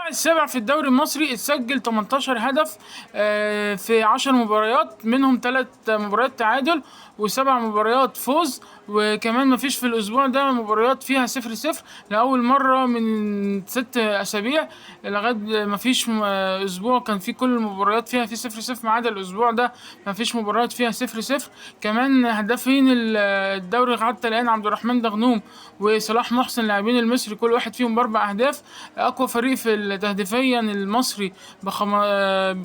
الأسبوع السابع في الدوري المصري اتسجل 18 هدف في 10 مباريات، منهم 3 مباريات تعادل و7 مباريات فوز. وكمان مفيش في الأسبوع ده مباريات فيها 0-0 لأول مرة من 6 أسابيع. لغاية مفيش أسبوع كان فيه كل المباريات فيها فيه 0-0 ما عدا الأسبوع ده مفيش مباريات فيها 0-0. كمان هدافين الدوري حتى الآن عبد الرحمن دغنوم وصلاح محسن لاعبين المصري كل واحد فيهم ب4 أهداف. أقوى فريق في تهديفيا المصري ب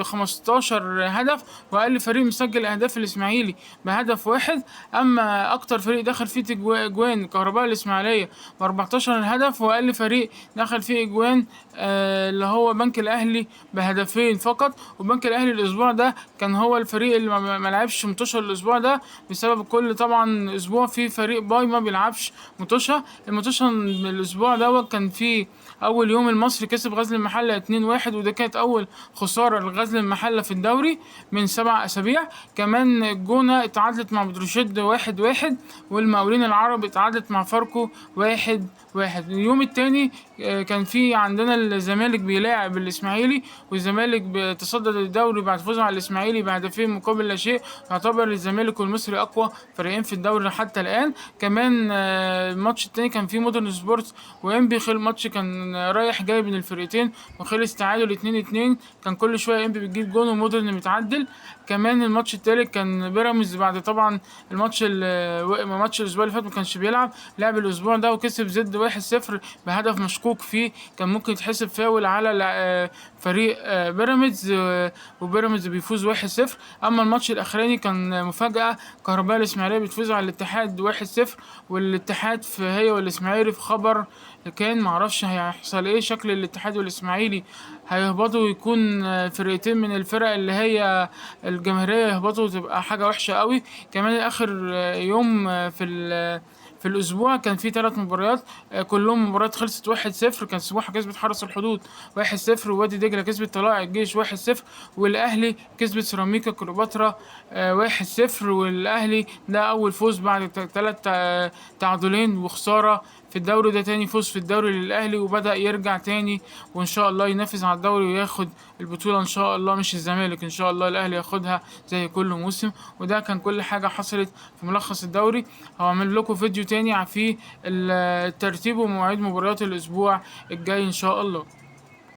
15 هدف، وأقل فريق مسجل أهداف الإسماعيلي بهدف واحد. أما أكتر فريق دخل فيه أجوان كهرباء الإسماعيلية ب 14 هدف، وأقل فريق دخل فيه أجوان اللي هو بنك الأهلي بهدفين فقط. وبنك الأهلي الأسبوع ده كان هو الفريق اللي ما لعبش متوشة الأسبوع ده بسبب كل طبعا أسبوع في فريق باي ما بيلعبش متوشة. المتوشة الأسبوع ده كان فيه أول يوم المصري كسب غزل المحلة 2-1، وده كانت أول خسارة لغزل المحلة في الدوري من 7 أسابيع. كمان الجونة اتعادلت مع بتروجيت 1-1، والمقاولين العرب اتعادلت مع فاركو 1-1. اليوم التاني كان في عندنا الزمالك بيلاعب الإسماعيلي، والزمالك بيتصدر الدوري بعد فوزه على الإسماعيلي بهدفين مقابل لا شيء. يعتبر الزمالك والمصري أقوى فريقين في الدوري حتى الآن. كمان الماتش التاني كان فيه مودرن سبورت وإنبي، الماتش كان رايح جاي بين الفرقتين وخلص تعادل 2-2. كان كل شويه انبي بتجيب جون ومودرن متعدل. كمان الماتش التالت كان بيراميدز بعد طبعا ماتش الاسبوع اللي فات ما كانش بيلعب، لعب الاسبوع ده وكسب زد 1-0 بهدف مشكوك فيه، كان ممكن يتحسب فاول على فريق بيراميدز، وبيراميدز بيفوز 1-0. اما الماتش الاخراني كان مفاجاه، كهرباء الاسماعيليه بتفوز على الاتحاد 1-0، والاتحاد هي والاسماعيلي في خبر كان معرفش هيحصل ايه. شكل الاتحاد والاسماعيلي هيهبطوا ويكون فرقتين من الفرق اللي هي الجماهيرية يهبطوا، وتبقى حاجة وحشة قوي. كمان اخر يوم في الاسبوع كان في 3 مباريات، كلهم مباريات خلصت 1-0. كان سموحة كسبت حرس الحدود 1-0، ووادي دجلة كسبت طلائع الجيش 1-0، والاهلي كسبت سيراميكا كليوباترا 1-0. والاهلي ده اول فوز بعد 3 تعادلين وخسارة في الدوري، ده تاني فوز في الدوري للأهلي، وبدأ يرجع تاني وإن شاء الله ينافس على الدوري وياخد البطولة إن شاء الله، مش الزمالك، إن شاء الله الأهلي ياخدها زي كل موسم. وده كان كل حاجة حصلت في ملخص الدوري. هعمل لكم فيديو تاني فيه الترتيب ومواعيد مباريات الأسبوع الجاي إن شاء الله.